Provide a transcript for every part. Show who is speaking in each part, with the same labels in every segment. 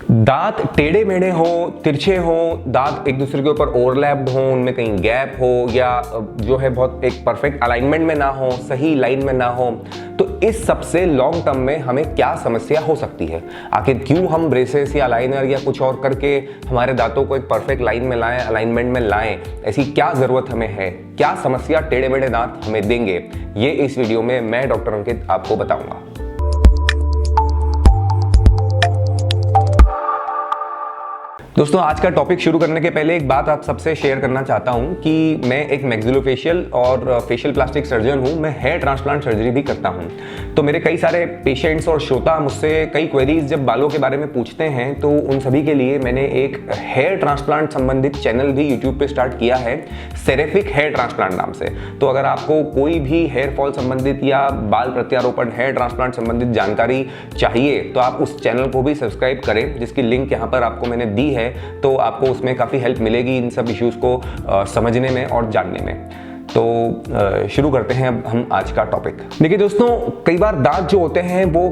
Speaker 1: दांत टेढ़े मेढ़े हो, तिरछे हो, दांत एक दूसरे के ऊपर ओवरलैप्ड हो, उनमें कहीं गैप हो या जो है बहुत एक परफेक्ट अलाइनमेंट में ना हो, सही लाइन में ना हो, तो इस सबसे लॉन्ग टर्म में हमें क्या समस्या हो सकती है। आखिर क्यों हम ब्रेसेस या लाइनर या कुछ और करके हमारे दांतों को एक परफेक्ट लाइन में लाएं, अलाइनमेंट में लाएं, ऐसी क्या जरूरत हमें है, क्या समस्या टेढ़े मेढ़े दांत हमें देंगे, ये इस वीडियो में मैं डॉक्टर अंकित आपको बताऊंगा। दोस्तों, आज का टॉपिक शुरू करने के पहले एक बात आप सबसे शेयर करना चाहता हूं कि मैं एक मैक्सिलोफेशियल और फेशियल प्लास्टिक सर्जन हूं। मैं हेयर ट्रांसप्लांट सर्जरी भी करता हूं। तो मेरे कई सारे पेशेंट्स और श्रोता मुझसे कई क्वेरीज जब बालों के बारे में पूछते हैं, तो उन सभी के लिए मैंने एक हेयर ट्रांसप्लांट संबंधित चैनल भी यूट्यूब पे स्टार्ट किया है, सेरेफिक हेयर ट्रांसप्लांट नाम से। तो अगर आपको कोई भी हेयर फॉल संबंधित या बाल प्रत्यारोपण हेयर ट्रांसप्लांट संबंधित जानकारी चाहिए तो आप उस चैनल को भी सब्सक्राइब करें, जिसकी लिंक यहाँ पर आपको मैंने दी है। तो आपको उसमें काफ़ी हेल्प मिलेगी इन सब इश्यूज़ को समझने में और जानने में। तो शुरू करते हैं अब हम आज का टॉपिक। देखिए दोस्तों, कई बार दांत जो होते हैं वो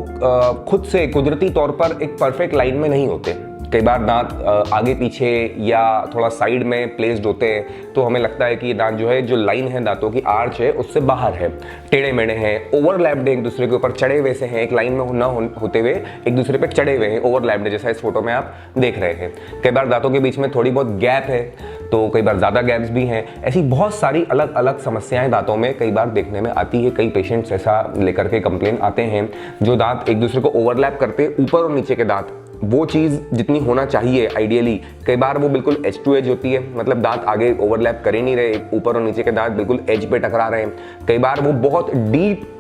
Speaker 1: खुद से कुदरती तौर पर एक परफेक्ट लाइन में नहीं होते। कई बार दांत आगे पीछे या थोड़ा साइड में प्लेस्ड होते हैं, तो हमें लगता है कि ये दांत जो है, जो लाइन है दांतों की, आर्च है, उससे बाहर है, टेढ़े मेढ़े हैं, ओवरलैप्ड है, एक दूसरे के ऊपर चढ़े हुए से हैं, एक लाइन में ना होते हुए एक दूसरे पे चढ़े हुए हैं, ओवरलैप्ड है, जैसा इस फोटो में आप देख रहे हैं। कई बार दांतों के बीच में थोड़ी बहुत गैप है, तो कई बार ज़्यादा गैप्स भी हैं। ऐसी बहुत सारी अलग अलग समस्याएं दांतों में कई बार देखने में आती है। कई पेशेंट्स ऐसा लेकर के कंप्लेन आते हैं, जो दांत एक दूसरे को ओवरलैप करते, ऊपर और नीचे के दांत, वो चीज़ जितनी होना चाहिए आइडियली, कई बार वो बिल्कुल एज टू एज होती है, मतलब दांत आगे ओवरलैप कर ही नहीं रहे, ऊपर और नीचे के दांत बिल्कुल एज पे टकरा रहे हैं। कई बार वो बहुत डीप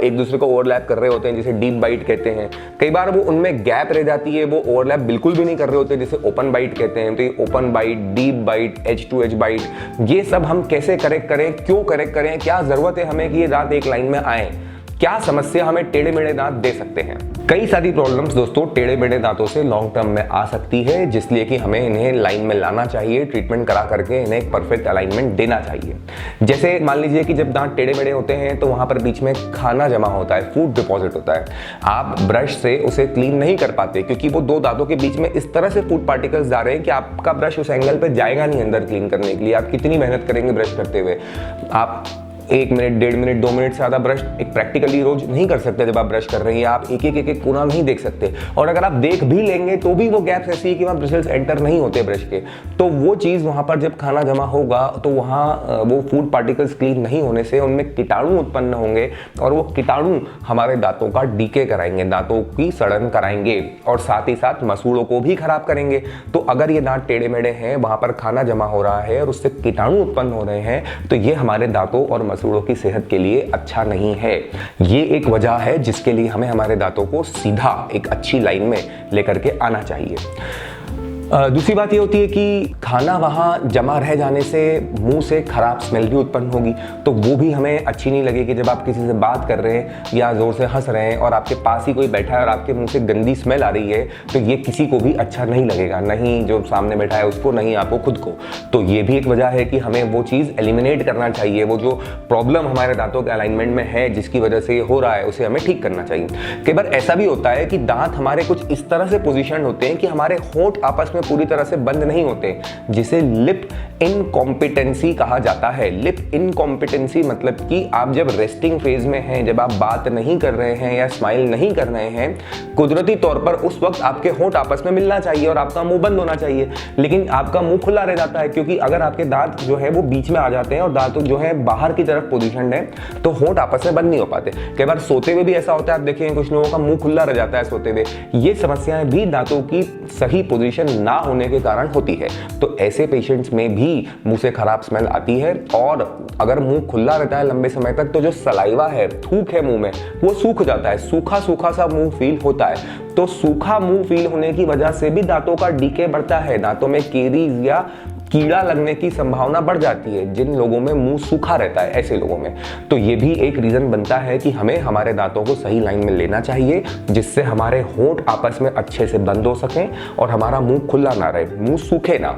Speaker 1: एक दूसरे को ओवरलैप कर रहे होते हैं, जिसे डीप बाइट कहते हैं। कई बार वो उनमें गैप रह जाती है, वो ओवरलैप बिल्कुल भी नहीं कर रहे होते, जिसे ओपन बाइट कहते हैं। तो ये open bite, deep bite, edge to edge bite, ये सब हम कैसे करेक्ट करें, क्यों करेक्ट करें, क्या जरूरत है हमें कि ये दांत एक लाइन में आए, क्या समस्या हमें टेढ़े मेढ़े दांत दे सकते हैं। कई सारी प्रॉब्लम्स दोस्तों टेढ़े मेढ़े दांतों से लॉन्ग टर्म में आ सकती है, जिसलिए कि हमें इन्हें लाइन में लाना चाहिए, ट्रीटमेंट करा करके इन्हें एक परफेक्ट अलाइनमेंट देना चाहिए। जैसे मान लीजिए कि जब दांत टेढ़े मेढ़े होते हैं तो वहां पर बीच में खाना जमा होता है, फूड डिपॉजिट होता है। आप ब्रश से उसे क्लीन नहीं कर पाते, क्योंकि वो दो दांतों के बीच में इस तरह से फूड पार्टिकल्स जा रहे हैं कि आपका ब्रश उस एंगल पर जाएगा नहीं अंदर क्लीन करने के लिए। आप कितनी मेहनत करेंगे ब्रश करते हुए, आप 1 मिनट, 1.5 मिनट, 2 मिनट से ज़्यादा ब्रश एक प्रैक्टिकली रोज नहीं कर सकते। जब आप ब्रश कर रहे हैं आप एक एक कोना नहीं देख सकते, और अगर आप देख भी लेंगे तो भी वो गैप्स ऐसी है कि वहाँ ब्रिसल्स एंटर नहीं होते ब्रश के। तो वो चीज़ वहाँ पर जब खाना जमा होगा तो वहाँ वो फूड पार्टिकल्स क्लीन नहीं होने से उनमें कीटाणु उत्पन्न होंगे, और वो कीटाणु हमारे दांतों का डीके कराएंगे, दांतों की सड़न कराएंगे, और साथ ही साथ मसूड़ों को भी खराब करेंगे। तो अगर ये दांत टेढ़े मेढ़े हैं, वहाँ पर खाना जमा हो रहा है और उससे कीटाणु उत्पन्न हो रहे हैं, तो ये हमारे दांतों और मसूड़ों की सेहत के लिए अच्छा नहीं है। ये एक वजह है जिसके लिए हमें हमारे दांतों को सीधा एक अच्छी लाइन में लेकर के आना चाहिए। दूसरी बात ये होती है कि खाना वहाँ जमा रह जाने से मुंह से खराब स्मेल भी उत्पन्न होगी, तो वो भी हमें अच्छी नहीं लगेगी। जब आप किसी से बात कर रहे हैं या ज़ोर से हंस रहे हैं और आपके पास ही कोई बैठा है और आपके मुंह से गंदी स्मेल आ रही है, तो ये किसी को भी अच्छा नहीं लगेगा, नहीं जो सामने बैठा है उसको, नहीं आपको खुद को। तो ये भी एक वजह है कि हमें वो चीज़ एलिमिनेट करना चाहिए। वो जो प्रॉब्लम हमारे दांतों के अलाइनमेंट में है, जिसकी वजह से ये हो रहा है, उसे हमें ठीक करना चाहिए। कई बार ऐसा भी होता है कि दांत हमारे कुछ इस तरह से पोजिशन होते हैं कि हमारे होंठ आपस में पूरी तरह से बंद नहीं होते, जिसे लिप इनकॉम्पिटेंसी कहा जाता है। लिप इनकॉम्पिटेंसी मतलब कि आप जब रेस्टिंग फेज में हैं, जब आप बात नहीं कर रहे हैं या स्माइल नहीं कर रहे हैं, कुदरती तौर पर उस वक्त आपके होंठ आपस में मिलना चाहिए और आपका मुंह बंद होना चाहिए, लेकिन आपका मुंह खुला रह जाता है, क्योंकि अगर आपके दांत जो है वो बीच में आ जाते हैं और दांत जो है बाहर की तरफ पोजिशन है, तो होंठ आपस में बंद नहीं हो पाते। कई बार सोते हुए भी ऐसा होता है, आप देखिए कुछ लोगों का मुंह खुला रह जाता है सोते हुए। ये समस्याएं भी दांतों की सही पोजीशन ना होने के कारण होती है। तो ऐसे पेशेंट्स में भी मुंह से खराब स्मेल आती है, और अगर मुंह खुला रहता है लंबे समय तक, तो जो सलाइवा है, थूक है मुंह में, वो सूख जाता है, सूखा सूखा सा मुंह फील होता है। तो सूखा मुंह फील होने की वजह से भी दांतों का डीके बढ़ता है, दांतों में केरीज या कीड़ा लगने की संभावना बढ़ जाती है, जिन लोगों में मुंह सूखा रहता है ऐसे लोगों में। तो ये भी एक रीजन बनता है कि हमें हमारे दांतों को सही लाइन में लेना चाहिए, जिससे हमारे होंठ आपस में अच्छे से बंद हो सकें और हमारा मुंह खुला ना रहे, मुंह सूखे ना।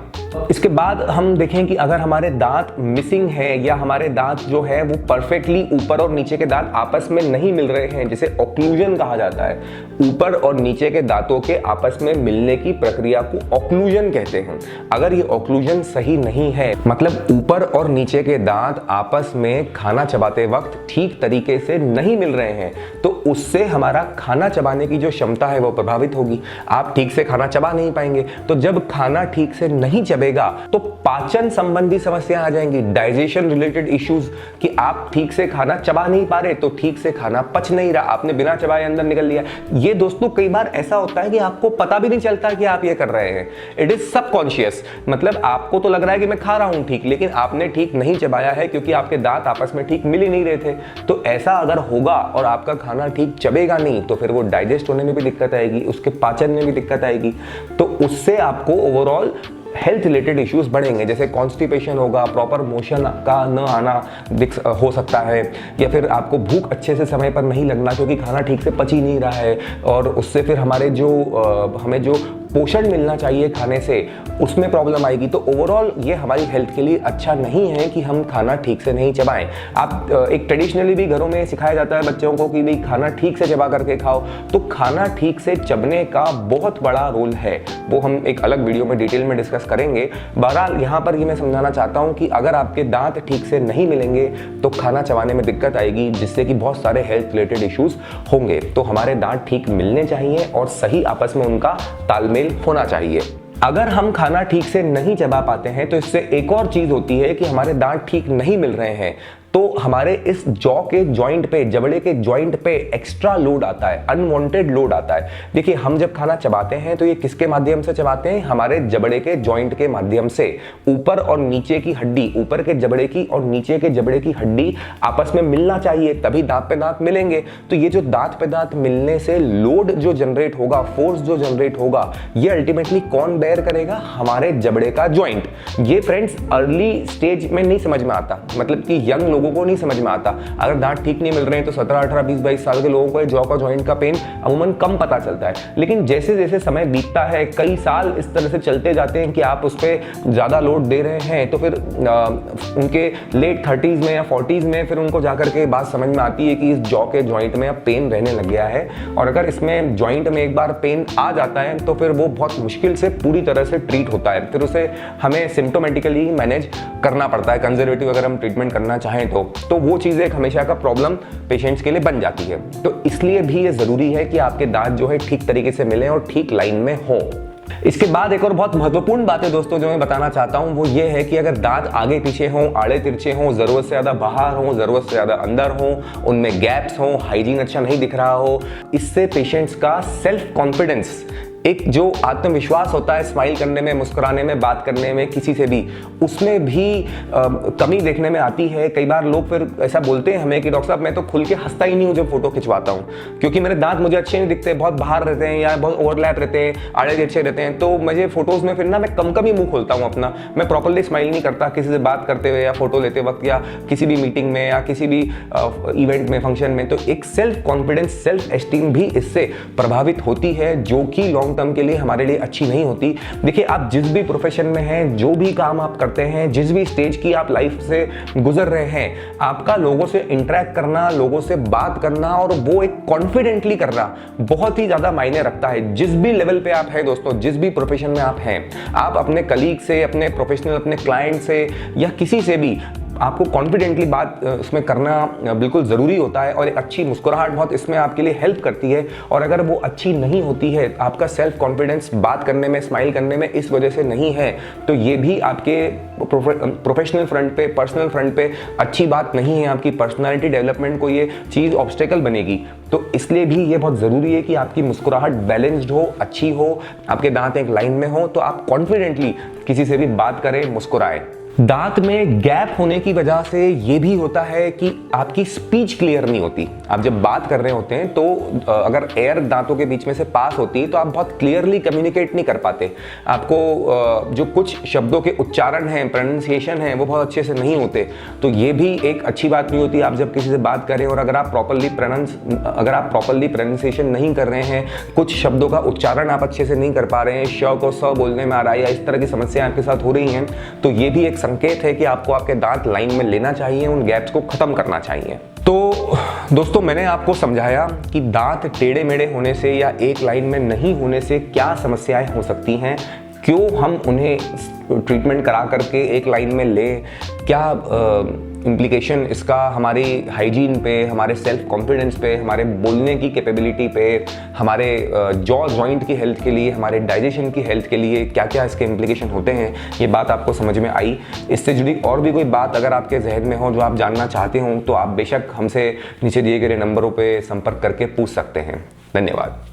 Speaker 1: इसके बाद हम देखें कि अगर हमारे दांत मिसिंग है या हमारे दांत जो है वो परफेक्टली ऊपर और नीचे के दांत आपस में नहीं मिल रहे हैं, जिसे ऑक्लूजन कहा जाता है, ऊपर और नीचे के दांतों के आपस में मिलने की प्रक्रिया को ऑक्लूजन कहते हैं। अगर ये ऑक्लूजन सही नहीं है, मतलब ऊपर और नीचे के दांत आपस में खाना चबाते वक्त ठीक तरीके से नहीं मिल रहे हैं, तो उससे हमारा खाना चबाने की जो क्षमता है वो प्रभावित होगी। आप ठीक से खाना चबा नहीं पाएंगे। तो जब खाना ठीक से नहीं चबेगा तो पाचन संबंधी समस्याएं आ जाएंगी, डाइजेशन रिलेटेड इश्यूज, कि आप ठीक से खाना चबा नहीं पा रहे तो ठीक से खाना पच नहीं रहा, आपने बिना चबाए अंदर निकल लिया। ये दोस्तों कई बार ऐसा होता है कि आपको पता भी नहीं चलता कि आप ये कर रहे हैं। इट इज सबकॉन्शियस, मतलब आपको तो लग रहा है कि मैं खा रहा हूं ठीक, लेकिन आपने ठीक नहीं चबाया है क्योंकि आपके दांत आपस में ठीक मिल ही नहीं रहे थे। तो ऐसा अगर होगा और आपका खाना ठीक चबेगा नहीं तो फिर वो डाइजेस्ट होने में भी दिक्कत आएगी, उसके पाचन में भी दिक्कत आएगी। तो उससे आपको ओवरऑल हेल्थ रिलेटेड इश्यूज बढ़ेंगे, जैसे कॉन्स्टिपेशन होगा, प्रॉपर मोशन का न आना हो सकता है, या फिर आपको भूख अच्छे से समय पर नहीं लगना क्योंकि खाना ठीक से पच ही नहीं रहा है, और उससे फिर हमारे हमें जो पोषण मिलना चाहिए खाने से उसमें प्रॉब्लम आएगी। तो ओवरऑल ये हमारी हेल्थ के लिए अच्छा नहीं है कि हम खाना ठीक से नहीं चबाएं। आप एक ट्रेडिशनली भी घरों में सिखाया जाता है बच्चों को कि भाई खाना ठीक से चबा करके खाओ, तो खाना ठीक से चबने का बहुत बड़ा रोल है, वो हम एक अलग वीडियो में डिटेल में डिस्कस करेंगे। बहरहाल यहाँ पर ये मैं समझाना चाहता हूँ कि अगर आपके दांत ठीक से नहीं मिलेंगे तो खाना चबाने में दिक्कत आएगी, जिससे कि बहुत सारे हेल्थ रिलेटेड इश्यूज होंगे। तो हमारे दांत ठीक मिलने चाहिए और सही आपस में उनका तालमेल होना चाहिए। अगर हम खाना ठीक से नहीं चबा पाते हैं तो इससे एक और चीज होती है कि हमारे दांत ठीक नहीं मिल रहे हैं, तो हमारे इस जॉ के जॉइंट पे, जबड़े के जॉइंट पे एक्स्ट्रा लोड आता है, अनवांटेड लोड आता है। देखिए, हम जब खाना चबाते हैं तो ये किसके माध्यम से चबाते हैं? हमारे जबड़े के जॉइंट के माध्यम से। ऊपर और नीचे की हड्डी, ऊपर के जबड़े की और नीचे के जबड़े की हड्डी आपस में मिलना चाहिए, तभी दांत पे दांत मिलेंगे। तो ये जो दांत पे दांत मिलने से लोड जो जनरेट होगा, फोर्स जो जनरेट होगा, ये अल्टीमेटली कौन बेयर करेगा? हमारे जबड़े का जॉइंट। ये फ्रेंड्स अर्ली स्टेज में नहीं समझ में आता, मतलब कि यंग लोगों को नहीं समझ में आता। अगर दांत ठीक नहीं मिल रहे हैं तो 17, 18, 20, 22 साल के लोगों को जॉ का जॉइंट का पेन अमूमन कम पता चलता है। लेकिन जैसे जैसे समय बीतता है, कई साल इस तरह से चलते जाते हैं कि आप उस पर ज्यादा लोड दे रहे हैं, तो फिर उनके लेट 30s में या 40s में फिर उनको जाकर के बात समझ में आती है कि इस जॉ के जॉइंट में अब पेन रहने लग गया है। और अगर इसमें जॉइंट में एक बार पेन आ जाता है तो फिर वो बहुत मुश्किल से पूरी तरह से ट्रीट होता है, फिर उसे हमें सिम्टोमेटिकली मैनेज करना पड़ता है। कंजर्वेटिव अगर हम ट्रीटमेंट करना चाहें तो वो चीज़ एक हमेशा का प्रॉब्लम पेशेंट्स के लिए बन जाती है। तो इसलिए भी ये ज़रूरी है कि आपके दांत जो है ठीक तरीके से मिलें और ठीक लाइन में हो। इसके बाद एक और बहुत महत्वपूर्ण बात है दोस्तों जो मैं बताना चाहता हूं, वो ये है कि अगर दांत आगे पीछे हों, आड़े तिरछे हों, ज़रूरत से ज़्यादा बाहर हों, ज़रूरत से ज़्यादा अंदर हों, उनमें गैप्स हों, हाइजीन अच्छा नहीं दिख रहा हो, इससे पेशेंट्स का सेल्फ कॉन्फिडेंस, एक जो आत्मविश्वास होता है स्माइल करने में, मुस्कुराने में, बात करने में किसी से भी, उसमें भी कमी देखने में आती है। कई बार लोग फिर ऐसा बोलते हैं हमें कि डॉक्टर साहब मैं तो खुल के हंसता ही नहीं हूँ जब फोटो खिंचवाता हूँ, क्योंकि मेरे दांत मुझे अच्छे नहीं दिखते, बहुत बाहर रहते हैं या बहुत ओवरलैप रहते हैं, आड़े तिरछे रहते हैं, तो मुझे फोटोज में फिर ना मैं कम ही मुंह खोलता हूँ अपना, मैं प्रॉपरली स्माइल नहीं करता किसी से बात करते हुए या फोटो लेते वक्त या किसी भी मीटिंग में या किसी भी इवेंट में, फंक्शन में। तो एक सेल्फ कॉन्फिडेंस, सेल्फ एस्टीम भी इससे प्रभावित होती है, जो कि लॉन्ग टर्म के लिए हमारे लिए अच्छी नहीं होती। देखिए, आप जिस भी प्रोफेशन में हैं, जो भी काम आप करते हैं, जिस भी स्टेज की आप लाइफ से गुजर रहे हैं, आपका लोगों से इंटरेक्ट करना, लोगों से बात करना और वो एक कॉन्फिडेंटली करना बहुत ही ज्यादा मायने रखता है। जिस भी लेवल पे आप हैं दोस्तों, जिस भी प्रोफेशन में आप हैं, आप अपने कलीग से, अपने प्रोफेशनल, अपने क्लाइंट से या किसी से भी आपको कॉन्फिडेंटली बात उसमें करना बिल्कुल ज़रूरी होता है। और एक अच्छी मुस्कुराहट बहुत इसमें आपके लिए हेल्प करती है। और अगर वो अच्छी नहीं होती है, आपका सेल्फ कॉन्फिडेंस बात करने में, स्माइल करने में इस वजह से नहीं है, तो ये भी आपके प्रोफेशनल फ्रंट पे, पर्सनल फ्रंट पे अच्छी बात नहीं है। आपकी पर्सनालिटी डेवलपमेंट को ये चीज़ ऑब्स्टेकल बनेगी। तो इसलिए भी ये बहुत ज़रूरी है कि आपकी मुस्कुराहट बैलेंस्ड हो, अच्छी हो, आपके दांत एक लाइन में हो, तो आप कॉन्फिडेंटली किसी से भी बात करें, मुस्कुराएं। दांत में गैप होने की वजह से ये भी होता है कि आपकी स्पीच क्लियर नहीं होती। आप जब बात कर रहे होते हैं तो अगर एयर दांतों के बीच में से पास होती है तो आप बहुत क्लियरली कम्युनिकेट नहीं कर पाते। आपको जो कुछ शब्दों के उच्चारण हैं, प्रोनाउंसिएशन है, वो बहुत अच्छे से नहीं होते। तो ये भी एक अच्छी बात नहीं होती आप जब किसी से बात करें और अगर आप प्रॉपरली प्रोनाउंसिएशन नहीं कर रहे हैं, कुछ शब्दों का उच्चारण आप अच्छे से नहीं कर पा रहे हैं, श को स बोलने में आ रहा है या इस तरह की समस्या आपके साथ हो रही हैं, तो ये भी एक संकेत है कि आपको आपके दांत लाइन में लेना चाहिए, उन गैप्स को खत्म करना चाहिए। तो दोस्तों, मैंने आपको समझाया कि दांत टेढ़े मेढ़े होने से या एक लाइन में नहीं होने से क्या समस्याएं हो सकती हैं, क्यों हम उन्हें ट्रीटमेंट करा करके एक लाइन में लें, क्या इम्प्लीकेशन इसका हमारी हाइजीन पे, हमारे सेल्फ कॉन्फिडेंस पे, हमारे बोलने की कैपेबिलिटी पे, हमारे जॉ जॉइंट की हेल्थ के लिए, हमारे डाइजेशन की हेल्थ के लिए क्या क्या इसके इम्प्लीकेशन होते हैं, ये बात आपको समझ में आई। इससे जुड़ी और भी कोई बात अगर आपके जहन में हो जो आप जानना चाहते हो तो आप बेशक हमसे नीचे दिए गए नंबरों पर संपर्क करके पूछ सकते हैं। धन्यवाद।